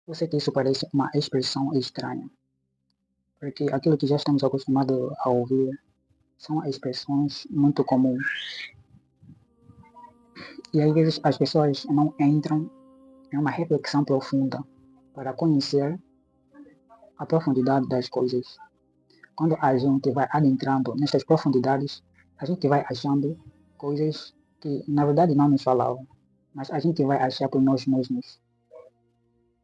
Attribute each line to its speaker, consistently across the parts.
Speaker 1: Eu sei que isso parece uma expressão estranha, porque aquilo que já estamos acostumados a ouvir são expressões muito comuns. E às vezes as pessoas não entram em uma reflexão profunda para conhecer a profundidade das coisas. Quando a gente vai adentrando nestas profundidades, a gente vai achando coisas que na verdade não nos falavam, mas a gente vai achar por nós mesmos.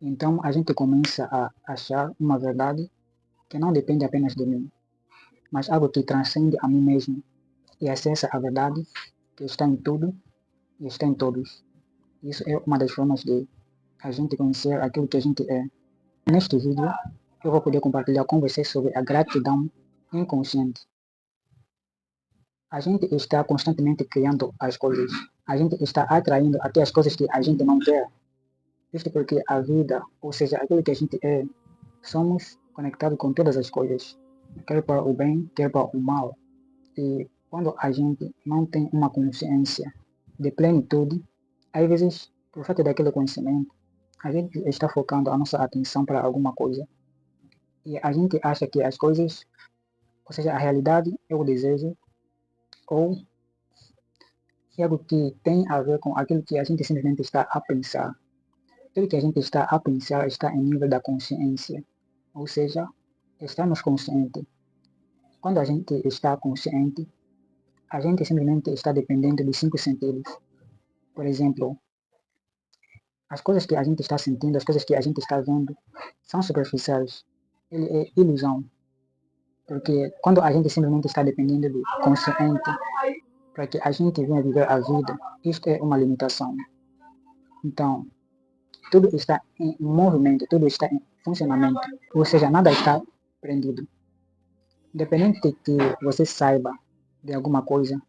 Speaker 1: Então a gente começa a achar uma verdade que não depende apenas de mim, mas algo que transcende a mim mesmo e acessa a verdade que está em tudo e está em todos. Isso é uma das formas de a gente conhecer aquilo que a gente é. Neste vídeo, eu vou poder compartilhar com vocês sobre a gratidão inconsciente. A gente está constantemente criando as coisas. A gente está atraindo até as coisas que a gente não quer. Isto porque a vida, ou seja, aquilo que a gente é, somos conectados com todas as coisas, quer para o bem, quer para o mal. E quando a gente não tem uma consciência de plenitude, às vezes, por falta daquele conhecimento, a gente está focando a nossa atenção para alguma coisa. E a gente acha que as coisas, ou seja, a realidade é o desejo, ou é algo que tem a ver com aquilo que a gente simplesmente está a pensar. Aquilo que a gente está a pensar está em nível da consciência, ou seja, estamos conscientes. Quando a gente está consciente, a gente simplesmente está dependendo dos 5 sentidos. Por exemplo, as coisas que a gente está sentindo, as coisas que a gente está vendo, são superficiais. Ele é ilusão. Porque quando a gente simplesmente está dependendo do consciente para que a gente venha viver a vida, isto é uma limitação. Então, tudo está em movimento, tudo está em funcionamento. Ou seja, nada está prendido. Independente de que você saiba de alguma coisa,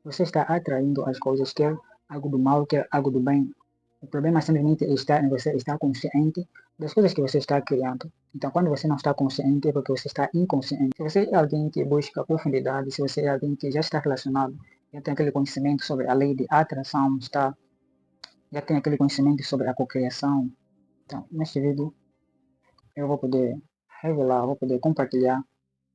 Speaker 1: você está atraindo as coisas, quer algo do mal, quer algo do bem. O problema simplesmente está em você estar consciente das coisas que você está criando. Então, quando você não está consciente, é porque você está inconsciente. Se você é alguém que busca profundidade, se você é alguém que já está relacionado, já tem aquele conhecimento sobre a lei de atração, já tem aquele conhecimento sobre a cocriação. Então, neste vídeo, eu vou poder revelar, vou poder compartilhar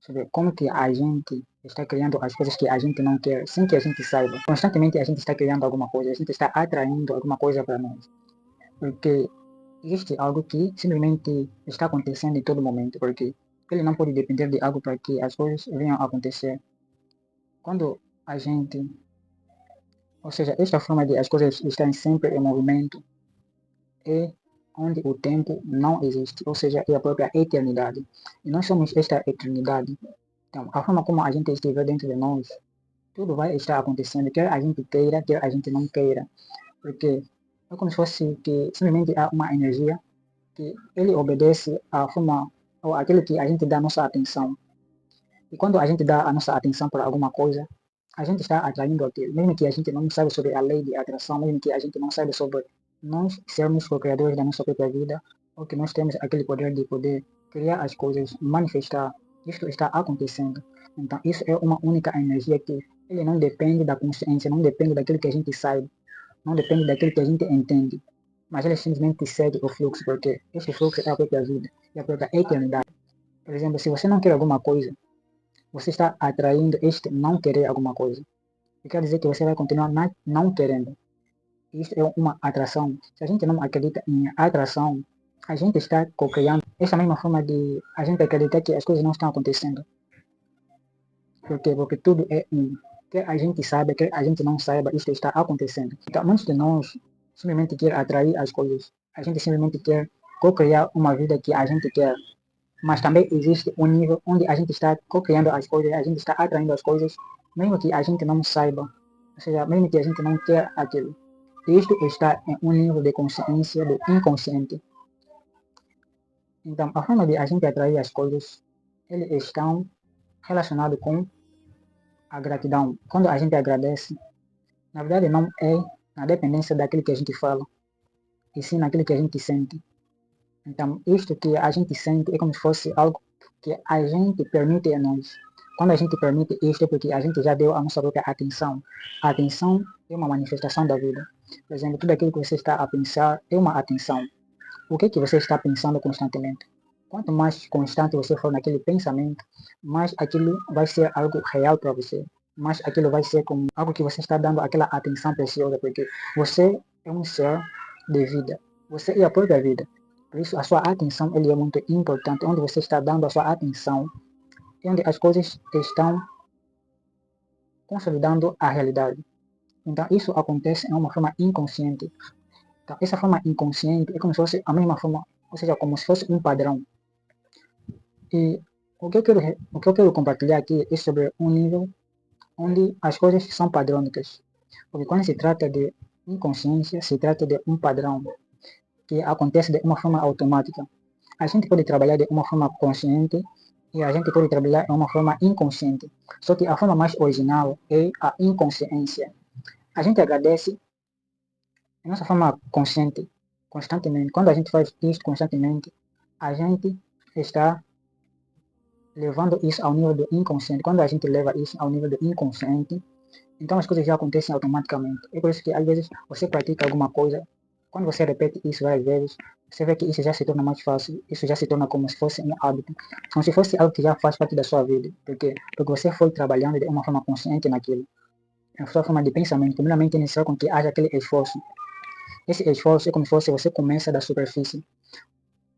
Speaker 1: sobre como que a gente está criando as coisas que a gente não quer, sem que a gente saiba. Constantemente a gente está criando alguma coisa, a gente está atraindo alguma coisa para nós. Porque existe algo que simplesmente está acontecendo em todo momento, porque ele não pode depender de algo para que as coisas venham a acontecer. Quando a gente, ou seja, esta forma de as coisas estarem sempre em movimento, é onde o tempo não existe, ou seja, é a própria eternidade. E nós somos esta eternidade. Então, a forma como a gente estiver dentro de nós, tudo vai estar acontecendo, quer a gente queira, quer a gente não queira. Porque é como se fosse que simplesmente há uma energia que ele obedece à forma, ou àquilo que a gente dá a nossa atenção. E quando a gente dá a nossa atenção para alguma coisa, a gente está atraindo aquilo. Mesmo que a gente não saiba sobre a lei de atração, mesmo que a gente não saiba sobre nós sermos co-criadores da nossa própria vida, ou que nós temos aquele poder de poder criar as coisas, manifestar, isto está acontecendo. Então, isso é uma única energia que ele não depende da consciência, não depende daquilo que a gente saiba, não depende daquilo que a gente entende, mas ele simplesmente segue o fluxo, porque esse fluxo é a própria vida, é a própria eternidade. Por exemplo, se você não quer alguma coisa, você está atraindo este não querer alguma coisa. E quer dizer que você vai continuar não querendo. Isso é uma atração. Se a gente não acredita em atração, a gente está co-criando essa mesma forma de a gente acreditar que as coisas não estão acontecendo. Por quê? Porque tudo é quer a gente saiba, quer a gente não saiba, isto está acontecendo. Então, muitos de nós simplesmente quer atrair as coisas. A gente simplesmente quer co-criar uma vida que a gente quer. Mas também existe um nível onde a gente está co-criando as coisas, a gente está atraindo as coisas, mesmo que a gente não saiba. Ou seja, mesmo que a gente não quer aquilo. Isto está em um nível de consciência do inconsciente. Então, a forma de a gente atrair as coisas, eles estão relacionados com a gratidão. Quando a gente agradece, na verdade não é na dependência daquilo que a gente fala, e sim naquilo que a gente sente. Então, isto que a gente sente é como se fosse algo que a gente permite a nós. Quando a gente permite isto é porque a gente já deu a nossa própria atenção. A atenção é uma manifestação da vida. Por exemplo, tudo aquilo que você está a pensar é uma atenção. o que você está pensando constantemente. Quanto mais constante você for naquele pensamento, mais aquilo vai ser algo real para você. Mais aquilo vai ser como algo que você está dando aquela atenção preciosa, porque você é um ser de vida. Você é a própria vida. Por isso, a sua atenção ele é muito importante. Onde você está dando a sua atenção, é onde as coisas estão consolidando a realidade. Então, isso acontece de uma forma inconsciente. Então, essa forma inconsciente é como se fosse a mesma forma, ou seja, como se fosse um padrão. E o que eu quero compartilhar aqui é sobre um nível onde as coisas são padrônicas. Porque quando se trata de inconsciência, se trata de um padrão que acontece de uma forma automática. A gente pode trabalhar de uma forma consciente e a gente pode trabalhar de uma forma inconsciente. Só que a forma mais original é a inconsciência. A gente agradece de nossa forma consciente, constantemente. Quando a gente faz isso constantemente, a gente está levando isso ao nível do inconsciente. Quando a gente leva isso ao nível do inconsciente, então as coisas já acontecem automaticamente. É por isso que às vezes você pratica alguma coisa, quando você repete isso várias vezes, você vê que isso já se torna mais fácil, isso já se torna como se fosse um hábito, como se fosse algo que já faz parte da sua vida. Porque você foi trabalhando de uma forma consciente naquilo. A sua forma de pensamento, primeiramente, inicial com que haja aquele esforço. Esse esforço é como se fosse você começa da superfície.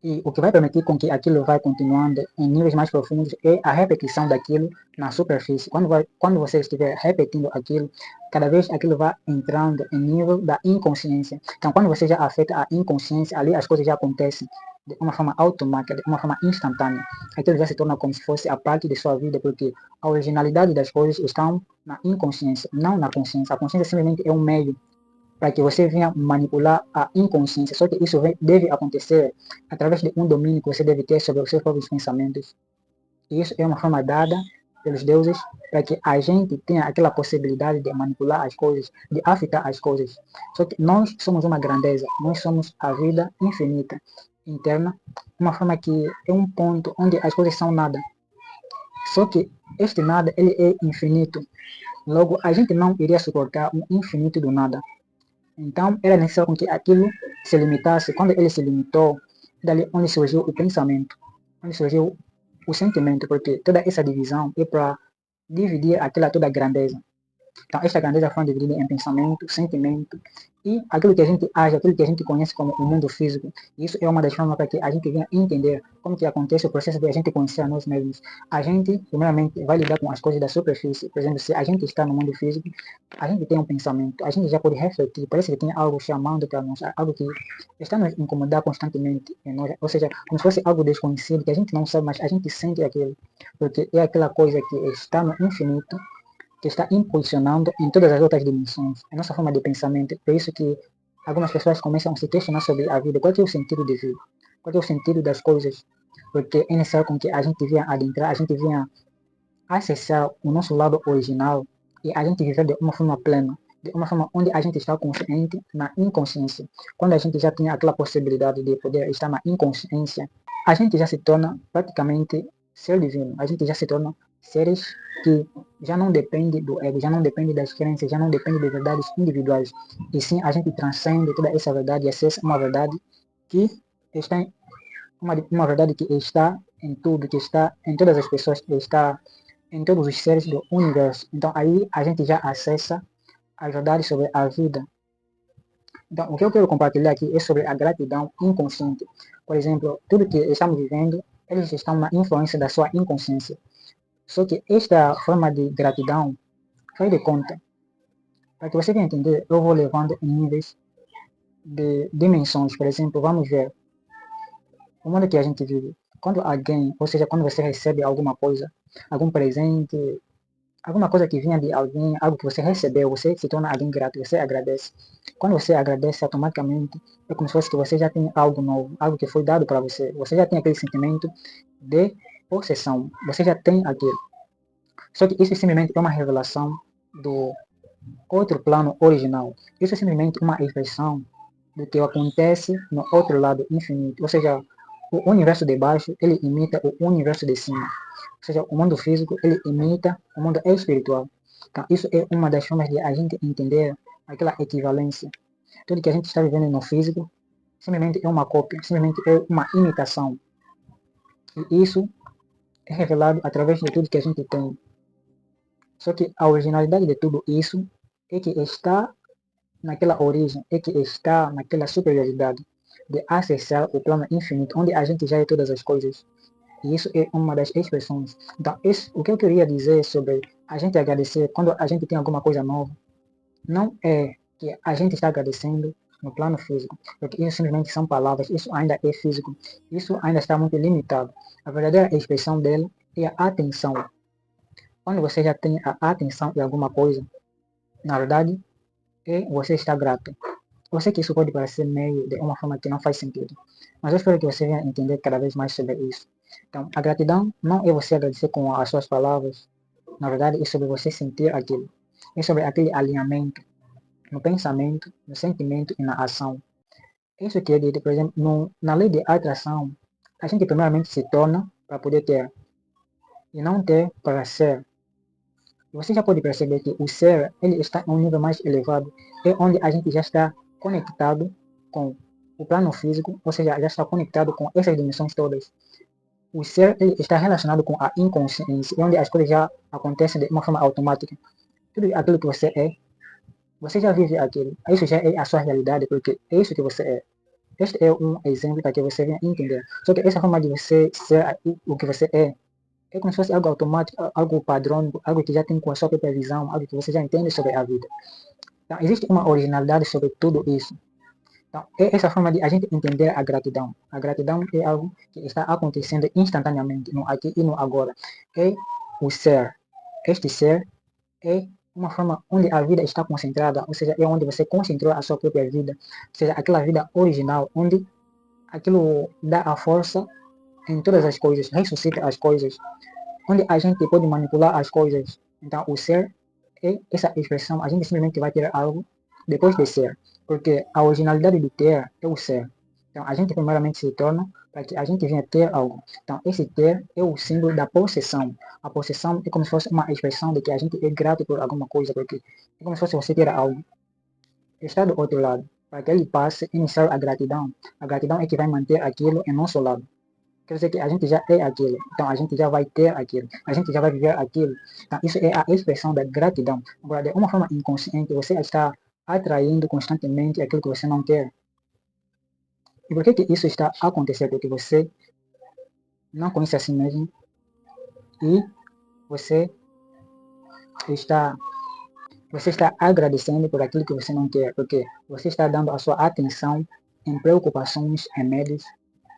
Speaker 1: E o que vai permitir com que aquilo vai continuando em níveis mais profundos é a repetição daquilo na superfície. Quando você estiver repetindo aquilo, cada vez aquilo vai entrando em nível da inconsciência. Então, quando você já afeta a inconsciência, ali as coisas já acontecem de uma forma automática, de uma forma instantânea. Aquilo já se torna como se fosse a parte de sua vida, porque a originalidade das coisas está na inconsciência, não na consciência. A consciência simplesmente é um meio para que você venha manipular a inconsciência. Só que isso deve acontecer através de um domínio que você deve ter sobre os seus próprios pensamentos. E isso é uma forma dada pelos deuses para que a gente tenha aquela possibilidade de manipular as coisas, de afetar as coisas. Só que nós somos uma grandeza, nós somos a vida infinita, interna, uma forma que é um ponto onde as coisas são nada. Só que este nada, ele é infinito. Logo, a gente não iria suportar um infinito do nada. Então, era necessário que aquilo se limitasse. Quando ele se limitou, dali onde surgiu o pensamento, onde surgiu o sentimento, porque toda essa divisão é para dividir aquela toda grandeza. Então, esta grandeza foi dividida em pensamento, sentimento e aquilo que a gente age, aquilo que a gente conhece como o mundo físico. Isso é uma das formas para que a gente venha entender como que acontece o processo de a gente conhecer a nós mesmos. A gente, primeiramente, vai lidar com as coisas da superfície. Por exemplo, se a gente está no mundo físico, a gente tem um pensamento, a gente já pode refletir, parece que tem algo chamando para nós, algo que está nos incomodar constantemente em nós, ou seja, como se fosse algo desconhecido, que a gente não sabe, mas a gente sente aquilo, porque é aquela coisa que está no infinito, que está impulsionando em todas as outras dimensões, a nossa forma de pensamento. Por isso que algumas pessoas começam a se questionar sobre a vida. Qual é o sentido de vida? Qual é o sentido das coisas? Porque é necessário com que a gente venha adentrar, a gente venha acessar o nosso lado original e a gente viver de uma forma plena, de uma forma onde a gente está consciente na inconsciência. Quando a gente já tem aquela possibilidade de poder estar na inconsciência, a gente já se torna praticamente ser divino. A gente já se torna seres que já não depende do ego, já não depende das crenças, já não depende de verdades individuais. E sim, a gente transcende toda essa verdade e acessa uma verdade que está em, uma verdade que está em tudo, que está em todas as pessoas, que está em todos os seres do universo. Então aí a gente já acessa a verdade sobre a vida. Então, o que eu quero compartilhar aqui é sobre a gratidão inconsciente. Por exemplo, tudo que estamos vivendo, eles estão na influência da sua inconsciência. Só que esta forma de gratidão, faz de conta, para que você venha entender, eu vou levando em níveis de dimensões. Por exemplo, vamos ver o mundo que a gente vive. Quando alguém, ou seja, quando você recebe alguma coisa, algum presente, alguma coisa que vinha de alguém, algo que você recebeu, você se torna alguém grato, você agradece. Quando você agradece automaticamente, é como se fosse que você já tem algo novo, algo que foi dado para você. Você já tem aquele sentimento de possessão, você já tem aquilo. Só que isso simplesmente é uma revelação do outro plano original. Isso é simplesmente uma expressão do que acontece no outro lado infinito. Ou seja, o universo de baixo, ele imita o universo de cima. Ou seja, o mundo físico, ele imita o mundo espiritual. Então, isso é uma das formas de a gente entender aquela equivalência. Tudo que a gente está vivendo no físico, simplesmente é uma cópia, simplesmente é uma imitação. E isso é revelado através de tudo que a gente tem. Só que a originalidade de tudo isso é que está naquela origem, é que está naquela superioridade de acessar o plano infinito, onde a gente já é todas as coisas. E isso é uma das expressões. Então, o que eu queria dizer sobre a gente agradecer quando a gente tem alguma coisa nova, não é que a gente está agradecendo no plano físico, porque isso simplesmente são palavras, isso ainda é físico, isso ainda está muito limitado. A verdadeira expressão dela é a atenção. Quando você já tem a atenção em alguma coisa, na verdade, você está grato. Eu sei que isso pode parecer meio de uma forma que não faz sentido, mas eu espero que você venha entender cada vez mais sobre isso. Então, a gratidão não é você agradecer com as suas palavras, na verdade, é sobre você sentir aquilo. É sobre aquele alinhamento no pensamento, no sentimento e na ação. Isso quer dizer, por exemplo, na lei de atração, a gente primeiramente se torna para poder ter, e não ter para ser. Você já pode perceber que o ser, ele está em um nível mais elevado, é onde a gente já está conectado com o plano físico, ou seja, já está conectado com essas dimensões todas. O ser, ele está relacionado com a inconsciência, é onde as coisas já acontecem de uma forma automática. Tudo aquilo que você já vive aquilo. Isso já é a sua realidade, porque é isso que você é. Este é um exemplo para que você venha entender. Só que essa forma de você ser o que você é como se fosse algo automático, algo padrônico, algo que já tem com a sua própria visão, algo que você já entende sobre a vida. Então, existe uma originalidade sobre tudo isso. Então, é essa forma de a gente entender a gratidão. A gratidão é algo que está acontecendo instantaneamente, no aqui e no agora. É o ser. Este ser é uma forma onde a vida está concentrada, ou seja, é onde você concentrou a sua própria vida, ou seja, aquela vida original, onde aquilo dá a força em todas as coisas, ressuscita as coisas, onde a gente pode manipular as coisas. Então, o ser é essa expressão, a gente simplesmente vai ter algo depois de ser, porque a originalidade do ter é o ser. Então, a gente primeiramente se torna para que a gente venha ter algo. Então, esse ter é o símbolo da possessão. A possessão é como se fosse uma expressão de que a gente é grato por alguma coisa, porque é como se fosse você ter algo. Está do outro lado. Para que ele passe, iniciar a gratidão é que vai manter aquilo em nosso lado. Quer dizer que a gente já é aquilo, então a gente já vai ter aquilo, a gente já vai viver aquilo. Então, isso é a expressão da gratidão. Agora, de uma forma inconsciente, você está atraindo constantemente aquilo que você não quer. E por que isso está acontecendo? Porque você não conhece a si mesmo e você está, você está agradecendo por aquilo que você não quer, porque você está dando a sua atenção em preocupações, em medos,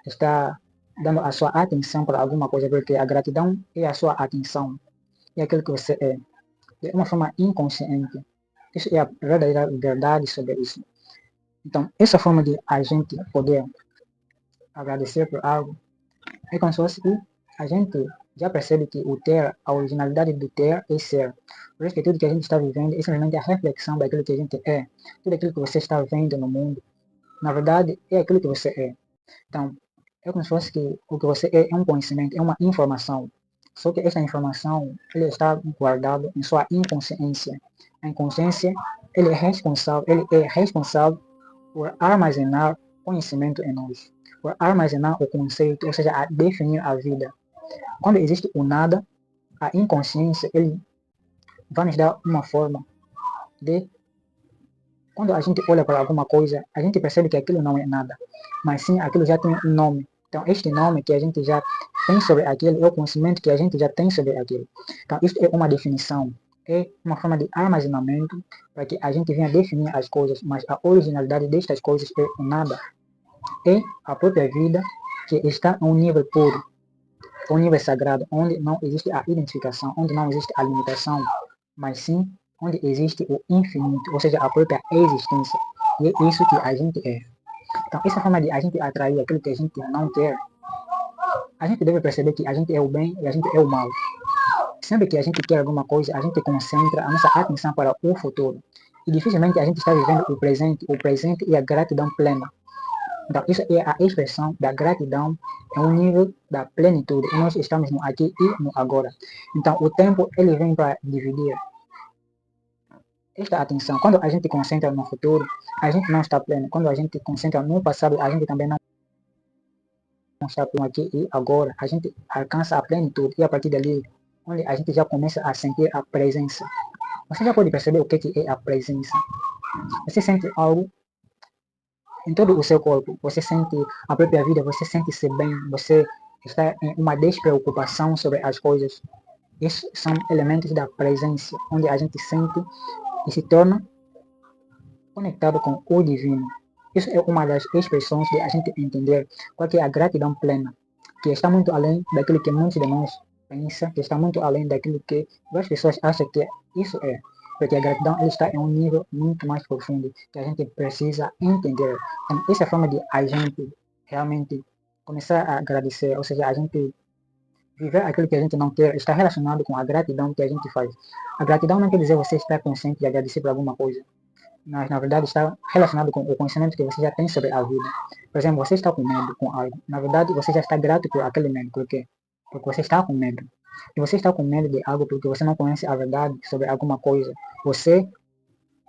Speaker 1: está dando a sua atenção para alguma coisa, porque a gratidão é a sua atenção, é aquilo que você é, de uma forma inconsciente. Isso é a verdadeira verdade sobre isso. Então, essa forma de a gente poder agradecer por algo, é como se fosse que a gente já percebe que o ter, a originalidade do ter é ser. Por isso que tudo que a gente está vivendo é simplesmente a reflexão daquilo que a gente é. Tudo aquilo que você está vendo no mundo, na verdade, é aquilo que você é. Então, é como se fosse que o que você é um conhecimento, é uma informação. Só que essa informação, ele está guardado em sua inconsciência. A inconsciência, ele é responsável por armazenar conhecimento em nós, por armazenar o conceito, ou seja, a definir a vida. Quando existe o nada, a inconsciência, ele vai nos dar uma forma de, quando a gente olha para alguma coisa, a gente percebe que aquilo não é nada, mas sim aquilo já tem um nome. Então, este nome que a gente já tem sobre aquilo é o conhecimento que a gente já tem sobre aquilo. Então, isso é uma definição, é uma forma de armazenamento para que a gente venha definir as coisas, mas a originalidade destas coisas é o nada. É a própria vida que está em um nível puro, um nível sagrado, onde não existe a identificação, onde não existe a limitação, mas sim onde existe o infinito, ou seja, a própria existência. E é isso que a gente é. Então, essa forma de a gente atrair aquilo que a gente não quer, a gente deve perceber que a gente é o bem e a gente é o mal. Sempre que a gente quer alguma coisa, a gente concentra a nossa atenção para o futuro. E dificilmente a gente está vivendo o presente e a gratidão plena. Então, isso é a expressão da gratidão, é um nível da plenitude. E nós estamos no aqui e no agora. Então, o tempo, ele vem para dividir. esta atenção, quando a gente concentra no futuro, a gente não está pleno. Quando a gente concentra no passado, a gente também não está pleno aqui e agora. A gente alcança a plenitude e a partir dali, onde a gente já começa a sentir a presença. Você já pode perceber o que é a presença. Você sente algo em todo o seu corpo. Você sente a própria vida, você sente-se bem, você está em uma despreocupação sobre as coisas. Esses são elementos da presença, onde a gente sente e se torna conectado com o divino. Isso é uma das expressões de a gente entender qual é a gratidão plena, que está muito além daquilo que muitos de nós pensam, que está muito além daquilo que várias pessoas acham que isso é. Porque a gratidão está em um nível muito mais profundo que a gente precisa entender. Então, essa é a forma de a gente realmente começar a agradecer, ou seja, a gente viver aquilo que a gente não quer, está relacionado com a gratidão que a gente faz. A gratidão não quer dizer você estar consciente de agradecer por alguma coisa, mas na verdade está relacionado com o conhecimento que você já tem sobre a vida. Por exemplo, você está com medo com algo. Na verdade, você já está grato por aquele medo. Por quê? Porque você está com medo. E você está com medo de algo porque você não conhece a verdade sobre alguma coisa.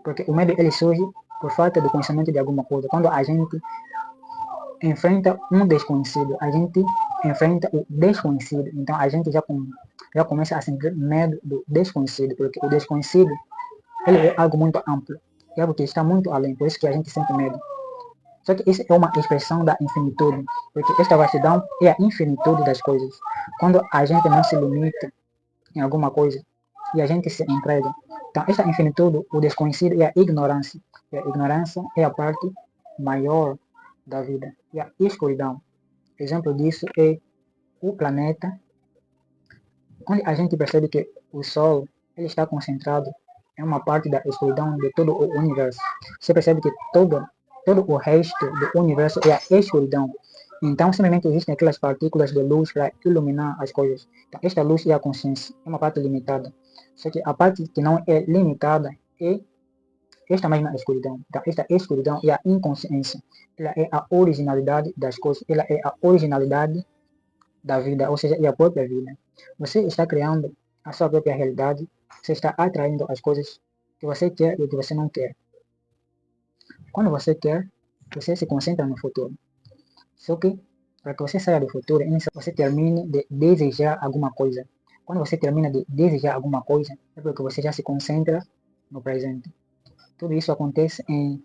Speaker 1: Porque o medo ele surge por falta de conhecimento de alguma coisa. Quando a gente enfrenta um desconhecido, a gente enfrenta o desconhecido. Então a gente já começa a sentir medo do desconhecido, porque o desconhecido ele é algo muito amplo, é algo que está muito além, por isso que a gente sente medo. Só que isso é uma expressão da infinitude, porque esta vastidão é a infinitude das coisas. Quando a gente não se limita em alguma coisa e a gente se entrega. Então, esta infinitude, o desconhecido é a ignorância. E a ignorância é a parte maior da vida. E a escuridão. Exemplo disso é o planeta, onde a gente percebe que o Sol ele está concentrado em uma parte da escuridão de todo o universo. Você percebe que todo o resto do universo é a escuridão. Então, simplesmente existem aquelas partículas de luz para iluminar as coisas. Então, esta luz é a consciência, é uma parte limitada. Só que a parte que não é limitada é esta mesma escuridão. Então, esta escuridão é a inconsciência. Ela é a originalidade das coisas. Ela é a originalidade da vida, ou seja, é a própria vida. Você está criando a sua própria realidade. Você está atraindo as coisas que você quer e que você não quer. Quando você quer, você se concentra no futuro. Só que, para que você saia do futuro, você termine de desejar alguma coisa. Quando você termina de desejar alguma coisa, é porque você já se concentra no presente. Tudo isso acontece em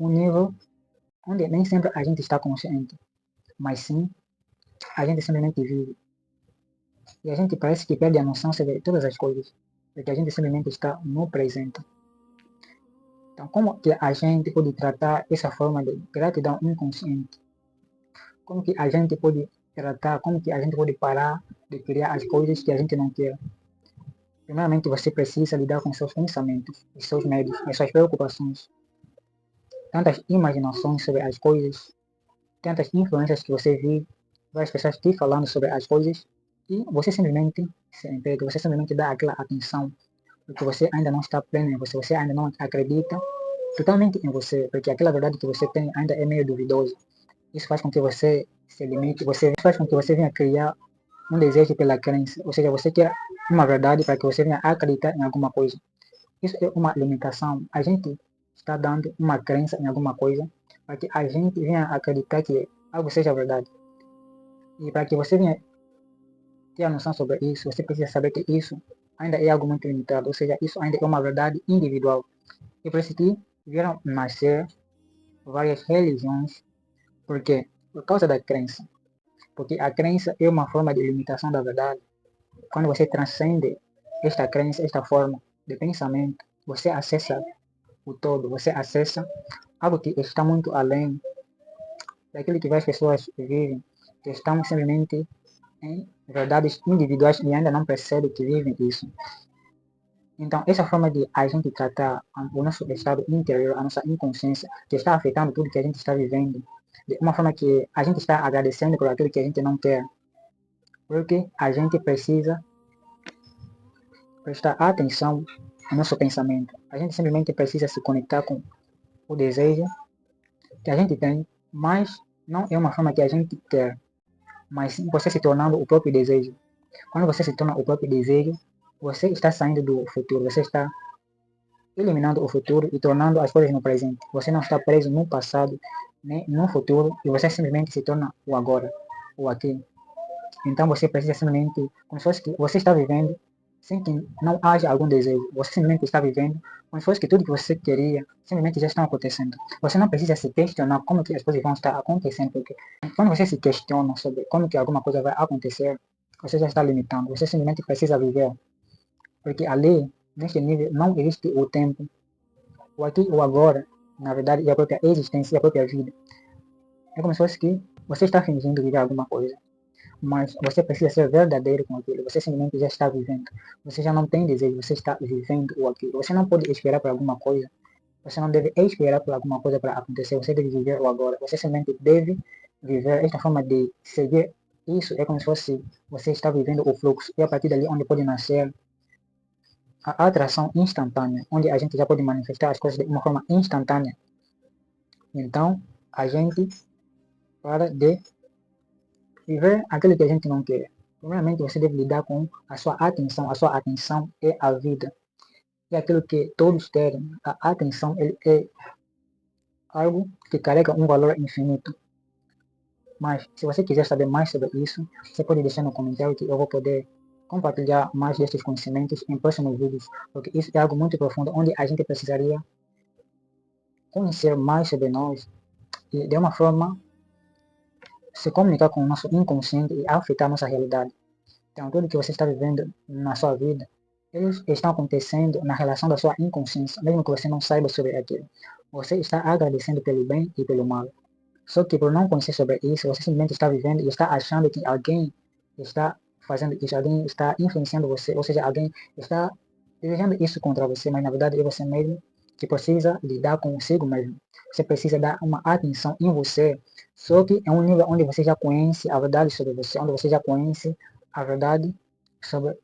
Speaker 1: um nível onde nem sempre a gente está consciente, mas sim, a gente simplesmente vive. E a gente parece que perde a noção sobre todas as coisas, porque a gente simplesmente está no presente. Então, como que a gente pode tratar essa forma de gratidão inconsciente? Como que a gente pode tratar, como que a gente pode parar de criar as coisas que a gente não quer? Primeiramente, você precisa lidar com seus pensamentos, os seus medos, as suas preocupações. Tantas imaginações sobre as coisas, tantas influências que você vive, várias pessoas te falando sobre as coisas, e você simplesmente se entrega, você simplesmente dá aquela atenção, porque você ainda não está pleno em você, você ainda não acredita totalmente em você, porque aquela verdade que você tem ainda é meio duvidosa. Isso faz com que você se limite, faz com que você venha criar um desejo pela crença, ou seja, você quer uma verdade para que você venha acreditar em alguma coisa. Isso é uma limitação. A gente está dando uma crença em alguma coisa para que a gente venha acreditar que algo seja verdade. E para que você venha ter a noção sobre isso, você precisa saber que isso ainda é algo muito limitado, ou seja, isso ainda é uma verdade individual. E por isso que vieram nascer várias religiões, porque por causa da crença. Porque a crença é uma forma de limitação da verdade. Quando você transcende esta crença, esta forma de pensamento, você acessa o todo, você acessa algo que está muito além daquilo que várias pessoas vivem, que estão simplesmente em verdades individuais e ainda não percebem que vivem isso. Então, essa forma de a gente tratar o nosso estado interior, a nossa inconsciência, que está afetando tudo que a gente está vivendo, de uma forma que a gente está agradecendo por aquilo que a gente não quer, porque a gente precisa prestar atenção ao nosso pensamento. A gente simplesmente precisa se conectar com o desejo que a gente tem, mas não é uma forma que a gente quer, mas sim você se tornando o próprio desejo. Quando você se torna o próprio desejo, você está saindo do futuro, você está eliminando o futuro e tornando as coisas no presente. Você não está preso no passado, nem no futuro, e você simplesmente se torna o agora, o aqui. Então você precisa simplesmente, como se fosse que você está vivendo sem que não haja algum desejo. Você simplesmente está vivendo como se fosse que tudo que você queria simplesmente já está acontecendo. Você não precisa se questionar como que as coisas vão estar acontecendo, porque quando você se questiona sobre como que alguma coisa vai acontecer, você já está limitando. Você simplesmente precisa viver. Porque ali, neste nível, não existe o tempo. O aqui e o agora, na verdade, é a própria existência e a própria vida. É como se fosse que você está fingindo viver alguma coisa. Mas você precisa ser verdadeiro com aquilo. Você simplesmente já está vivendo. Você já não tem desejo, você está vivendo o aquilo. Você não pode esperar por alguma coisa. Você não deve esperar por alguma coisa para acontecer. Você deve viver o agora. Você simplesmente deve viver esta forma de seguir. Isso é como se fosse você está vivendo o fluxo. E a partir dali onde pode nascer a atração instantânea, onde a gente já pode manifestar as coisas de uma forma instantânea. Então, a gente para de viver aquilo que a gente não quer. Primeiramente, você deve lidar com a sua atenção. A sua atenção é a vida. É aquilo que todos querem. A atenção é algo que carrega um valor infinito. Mas, se você quiser saber mais sobre isso, você pode deixar no comentário que eu vou poder compartilhar mais destes conhecimentos em próximos vídeos, porque isso é algo muito profundo, onde a gente precisaria conhecer mais sobre nós e, de uma forma, se comunicar com o nosso inconsciente e afetar nossa realidade. Então, tudo que você está vivendo na sua vida, eles estão acontecendo na relação da sua inconsciência, mesmo que você não saiba sobre aquilo. Você está agradecendo pelo bem e pelo mal. Só que por não conhecer sobre isso, você simplesmente está vivendo e está achando que alguém está fazendo isso, alguém está influenciando você, ou seja, alguém está desejando isso contra você, mas na verdade é você mesmo que precisa lidar consigo mesmo. Você precisa dar uma atenção em você, só que é um nível onde você já conhece a verdade sobre você, onde você já conhece a verdade sobre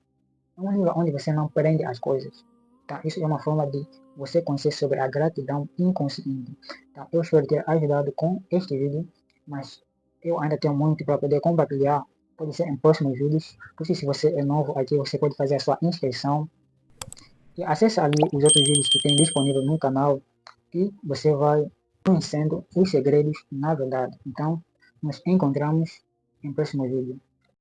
Speaker 1: um nível onde você não prende as coisas. Então, isso é uma forma de você conhecer sobre a gratidão inconsciente. Então, eu espero ter ajudado com este vídeo, mas eu ainda tenho muito para poder compartilhar. Pode ser em próximos vídeos. Por isso, se você é novo aqui, você pode fazer a sua inscrição e acesse ali os outros vídeos que tem disponível no canal e você vai conhecendo os segredos na verdade. Então, nos encontramos em próximo vídeo.